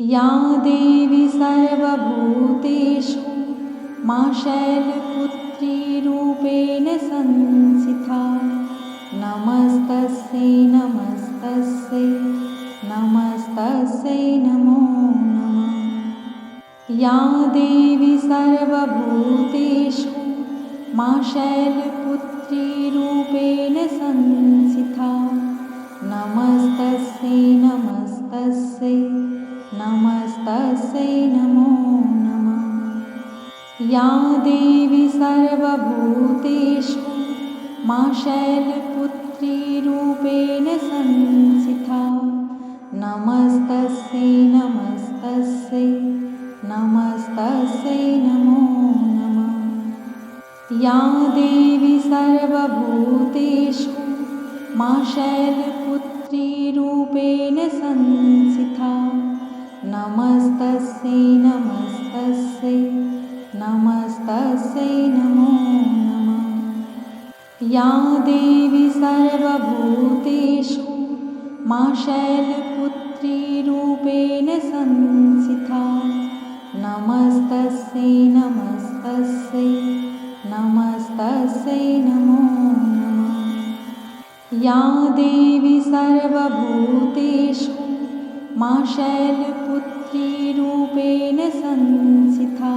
या देवी सर्वभूतेषु मा शैलपुत्रीरूपेण संस्थिता नमस्तस्यै नमस्तस्यै नमस्तस्यै नमो नमः। या देवी सर्वभूतेषु मा शैलपुत्रीरूपेण संस्थिता नमस्तस्यै नमस्तस्यै नमस्तस्यै नमो नमः। या देवी सर्वभूतेषु मा शैलपुत्रीरूपेण संस्थिता नमस्तस्यै नमस्तस्यै नमस्तस्यै नमो नमः। या देवी सर्वभूतेषु मा शैलपुत्रीरूपेण संस्थिता नमस्तस्यै नमस्तस्यै नमस्तस्यै नमो नमः। या देवी सर्वभूतेषु मा शैलपुत्रीरूपेण संस्थिता नमस्तस्यै नमस्तस्यै नमस्तस्यै नमो नमः। या देवी सर्वभूतेषु मा शैलपुत्रीरूपेण संस्थिता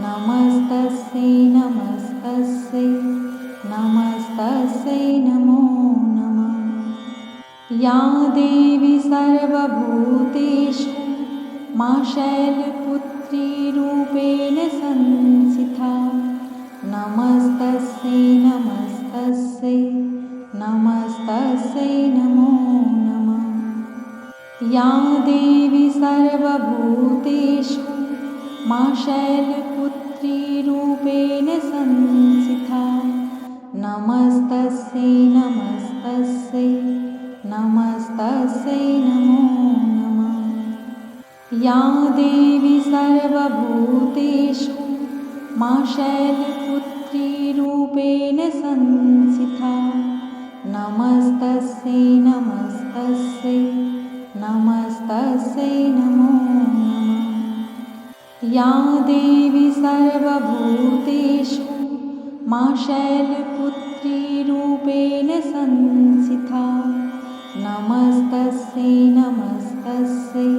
नमस्तस्यै नमस्तस्यै नमस्तस्यै नमो नमः। या देवी सर्वभूतेषु मा शैलपुत्रीरूपेण संस्थिता नमस्तस्यै नमस्तस्यै नमस्तस्यै नमो नमः। या देवी सर्वभूतेषु मा शैलपुत्रीरूपेण संस्थिता नमस्तस्यै नमस्तस्यै नमस्तस्यै नमो नमः। या देवी सर्वभूतेषु मा शैलपुत्रीरूपेण संस्थिता नमस्तस्यै नमस्तस्यै नमस्तस्यै नमो नमः। या देवी सर्वभूतेषु मा शैलपुत्रीरूपेण संस्थिता नमस्तस्यै नमस्तस्यै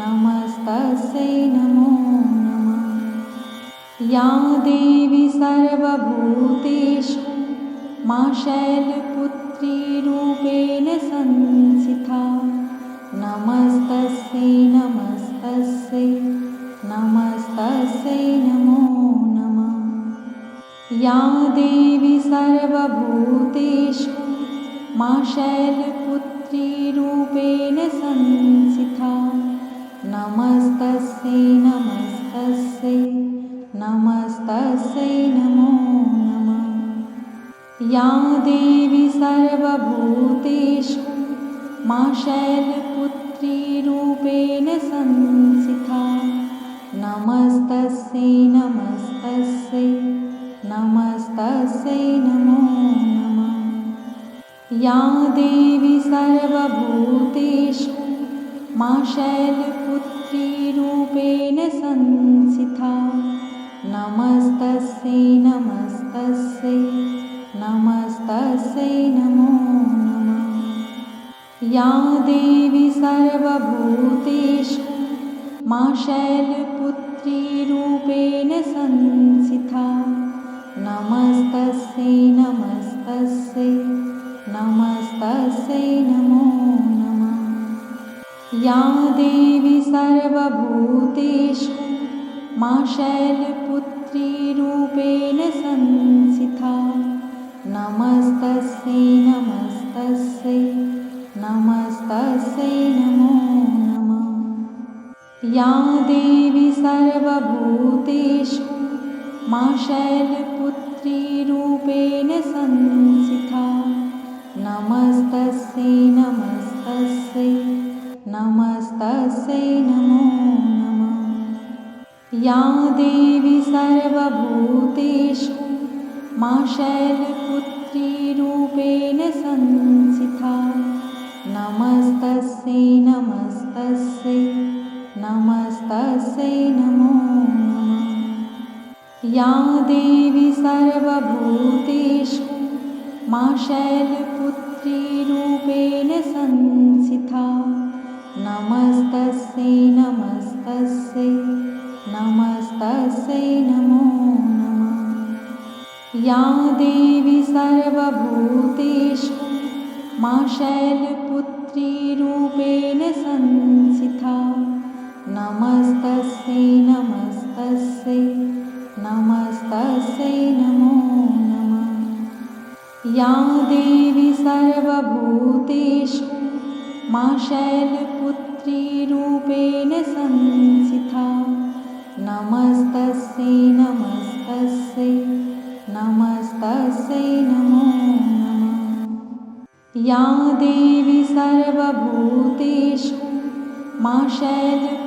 नमस्तस्यै नमो नमः। या देवी सर्वभूतेषु मा शैलपुत्रीरूपेण संस्थिता नमस्तस्यै नमस्तस्यै नमस्तस्यै नमो नमः। या देवी सर्वभूतेषु मा शैलपुत्रीरूपेण संस्थिता नमस्तस्यै नमस्तस्यै नमस्तस्यै नमो नमः। या देवी सर्वभूतेषु मा शैलपुत्रीरूपेण संस्थिता नमस्तस्यै नमस्तस्यै नमस्तस्यै नमो नमः। या देवी सर्वभूतेषु मा शैलपुत्रीरूपेण संस्थिता नमस्तस्यै नमस्तस्यै नमस्तस्यै नमो नमः। या देवी सर्वभूतेषु मा शैलपुत्रीरूपेण संस्थिता नमस्तस्यै नमस्तस्यै नमस्तस्यै नमो नमः। या देवी सर्वभूतेषु मा शैलपुत्रीरूपेण संस्थिता नमस्तस्यै नमस्तस्यै नमस्तस्यै नमो नमः। या देवी सर्वभूतेषु मा शैलपुत्रीरूपेण संस्थिता नमस्तस्यै नमस्तस्यै नमस्तस्यै नमो नमः। या देवी सर्वभूतेषु मा शैलपुत्रीरूपेण संस्थिता नमस्तस्यै नमस्तस्यै या देवी सर्वभूतेषु मा शैलपुत्रीरूपेण संस्थिता नमस्तस्यै नमस्तस्यै नमस्तस्यै नमो नमः। या देवी सर्वभूतेषु मा शैलपुत्रीरूपेण संस्थिता नमस्तस्यै नमस्तस्यै नमस्तस्यै नमो नमः। या देवी सर्वभूतेषु मा शैलपुत्रीरूपेण संस्थिता नमस्तस्यै नमस्तस्यै नमस्तस्यै नमो नमः। या देवी सर्वभूतेषु मा शैलपुत्रीरूपेण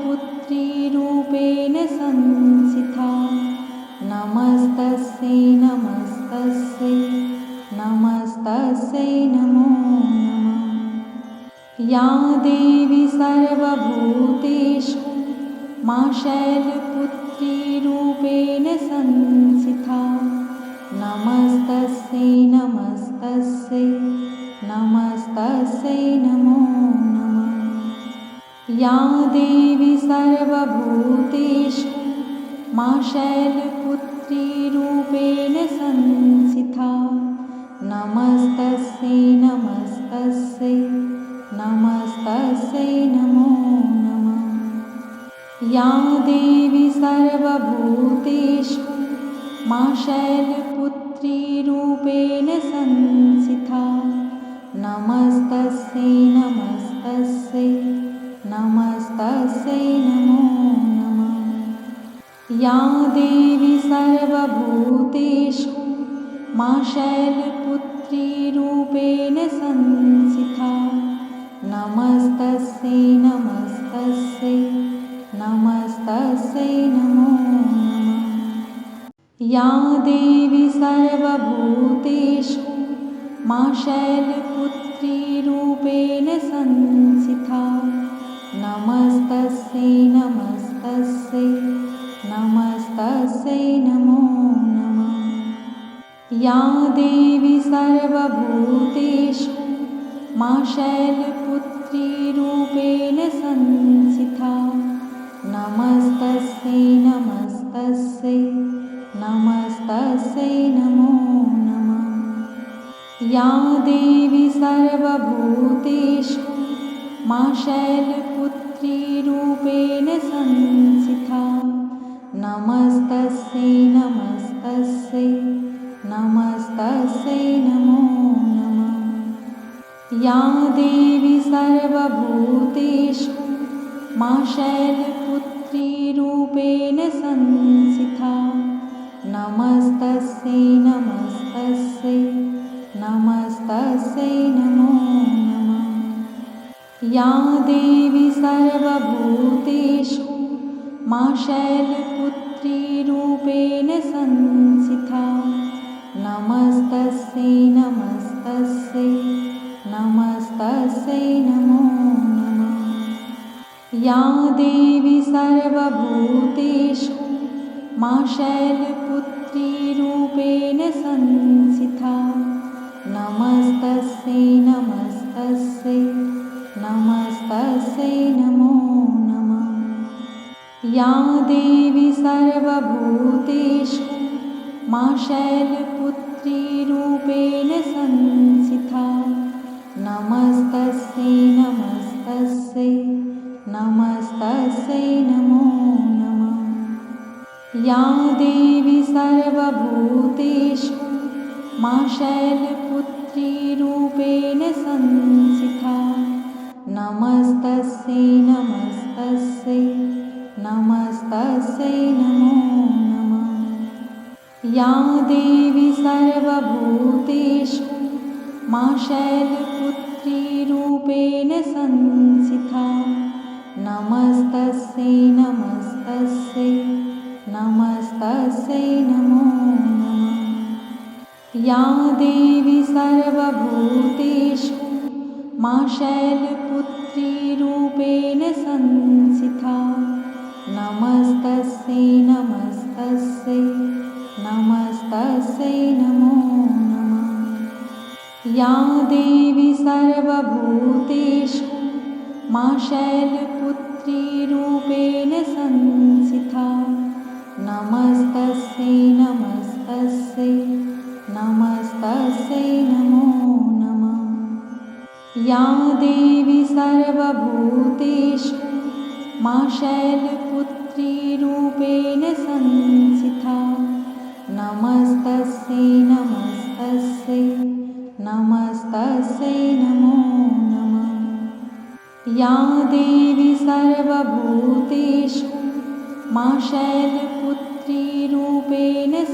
संस्थिता नमस्तस्यै नमस्तस्यै नमस्तस्यै नमो नमः। या देवी सर्वभूतेषु मा शैलपुत्रीरूपेण संस्थिता नमस्तस्यै नमस्तस्यै नमस्तस्यै नमो नमः। या देवी सर्वभूतेषु मा शैलपुत्रीरूपेण संस्थिता नमस्तस्यै नमस्तस्यै नमस्तस्यै नमो नमः। या देवी सर्वभूतेषु मा शैलपुत्रीरूपेण संस्थिता नमस्तस्यै नमस्तस्यै नमस्तस्यै नमो नमः। या देवी सर्वभूतेषु मा शैलपुत्रीरूपेण संस्थिता नमस्तस्यै नमस्तस्यै नमस्तस्यै नमो नमः। या देवी सर्वभूतेषु मा शैलपुत्रीरूपेण संस्थिता नमस्तस्यै नमस्तस्यै नमस्तस्यै नमो नमः। या देवी सर्वभूतेषु मा शैलपुत्रीरूपेण संस्थिता नमस्तस्यै नमस्तस्यै नमस्तस्यै नमो नमः। या देवी सर्वभूतेषु मा शैलपुत्रीरूपेण संस्थिता नमस्तस्यै नमस्तस्यै नमस्तस्यै नमो नमः। या देवी सर्वभूतेषु मा शैलपुत्रीरूपेण संस्थिता नमस्तस्यै नमस्तस्यै नमस्तस्यै नमो नमः। या देवी सर्वभूतेषु मा शैलपुत्रीरूपेण संस्थिता नमस्तस्यै नमस्तस्यै नमस्तस्यै नमो नमः। या देवी सर्वभूतेषु मा शैलपुत्रीरूपेण संस्थिता नमस्तस्यै नमस्तस्यै नमस्तस्यै नमो नमः। या देवी सर्वभूतेषु मा शैलपुत्रीरूपेण संस्थिता नमस्तस्यै नमस्तस्यै नमस्तस्यै नमो नमः। या देवी सर्वभूतेषु मा शैलपुत्रीरूपेण संस्थिता नमस्तस्यै नमस्तस्यै नमस्तस्यै नमो नमः। या देवी सर्वभूतेषु मा शैलपुत्रीरूपेण संस्थिता नमस्तस्यै नमस्तस्यै नमस्तस्यै नमो नमः। या देवी सर्वभूतेषु मा शैलपुत्रीरूपेण संस्थिता नमस्तस्यै नमस्तस्यै नमस्तस्यै नमो नमः। या देवी सर्वभूतेषु मा शैलपुत्रीरूपेण संस्थिता नमस्तस्यै नमस्तस्यै नमस्तस्यै नमो नमः। या देवी सर्वभूतेषु मा शैलपुत्रीरूपेण संस्थिता नमस्तस्यै नमस्तस्यै नमस्तस्यै नमो नमः। या देवी सर्वभूतेषु मा शैलपुत्रीरूपेण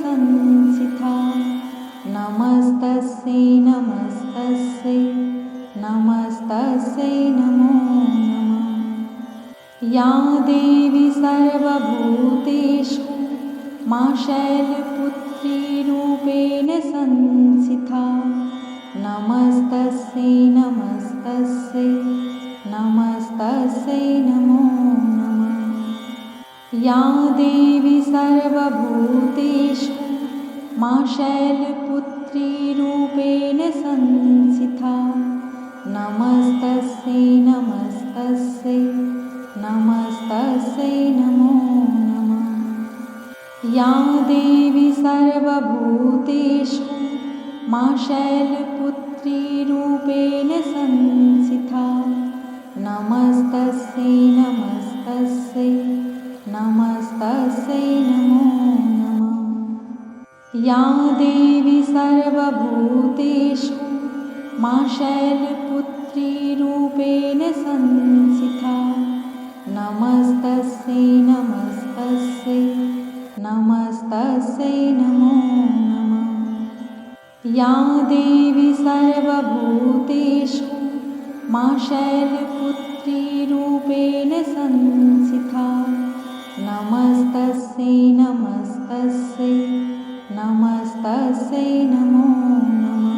संस्थिता नमस्तस्यै नमस्तस्यै नमस्तस्यै नमो नमः। या देवी सर्वभूतेषु मा शैलपुत्रीरूपेण संस्थिता नमस्तस्यै नमस्तस्यै नमस्तस्यै नमो नमः। या देवी सर्वभूतेषु मा शैलपुत्रीरूपेण संस्थिता नमस्तस्यै नमस्तस्यै नमस्तस्यै नमो नमः। या देवी सर्वभूतेषु मा शैलपुत्रीरूपेण संस्थिता नमस्तस्यै नमस्तस्यै नमस्तस्यै नमो नमः। या देवी सर्वभूतेषु मा शैलपुत्रीरूपेण संस्थिता नमस्तस्यै नमस्तस्यै नमस्तस्यै नमो नमः। या देवी सर्वभूतेषु मा शैलपुत्रीरूपेण संस्थिता नमस्तस्यै नमस्तस्यै नमस्तस्यै नमो नमः।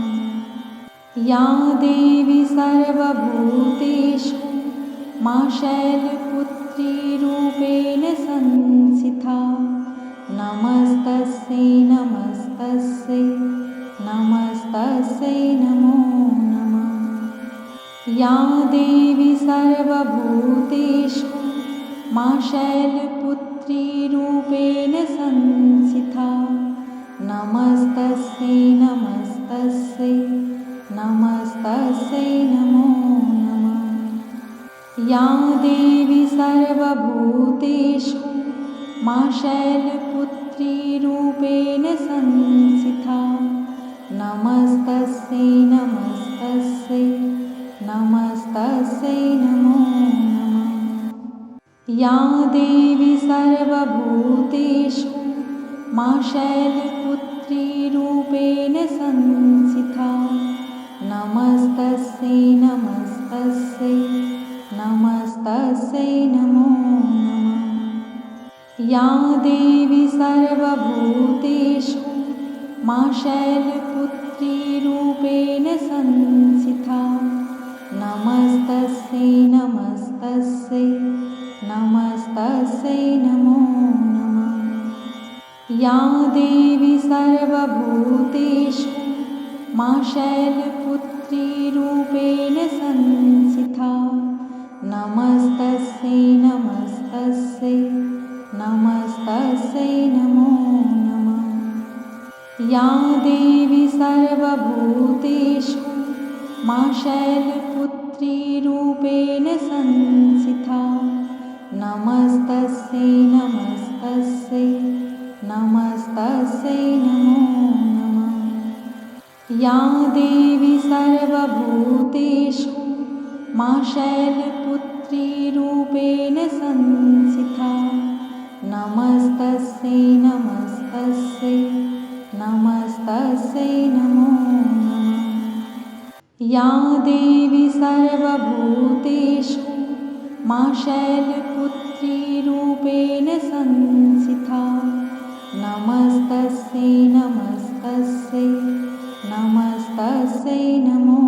या देवी सर्वभूतेषु मा शैलपुत्रीरूपेण संस्थिता नमस्तस्यै नमस्तस्यै नमस्तस्यै नमो नमः। या देवी सर्वभूतेषु मा शैलपुत्रीरूपेण संस्थिता नमस्तस्यै नमस्तस्यै नमस्तस्यै नमो नमः। या देवी सर्वभूतेषु मा शैलपुत्रीरूपेण संस्थिता नमस्तस्यै नमस्तस्यै नमस्तस्यै नमो नमः। या देवी सर्वभूतेषु मा शैलपुत्रीरूपेण संस्थिता नमस्तस्यै नमस्तस्यै नमस्तस्यै नमो नमः। या देवी सर्वभूतेषु मा शैलपुत्रीरूपेण संस्थिता नमस्तस्यै नमस्तस्यै नमस्तस्यै नमो नमः। या देवी सर्वभूतेषु मा शैलपुत्रीरूपेण संस्थिता नमस्तस्यै नमस्तस्यै नमस्तस्यै नमो नमः। या देवी सर्वभूतेषु मा शैलपुत्रीरूपेण संस्थिता नमस्तस्यै नमस्तस्यै नमस्तस्यै नमो नमः। या देवी सर्वभूतेषु मा शैलपुत्रीरूपेण संस्थिता नमस्तस्यै नमस्तस्यै नमस्तस्यै नमो नमः। या देवी सर्वभूतेषु मा शैलपुत्रीरूपेण संस्थिता नमस्तस्यै नमस्तस्यै नमस्तस्यै नमो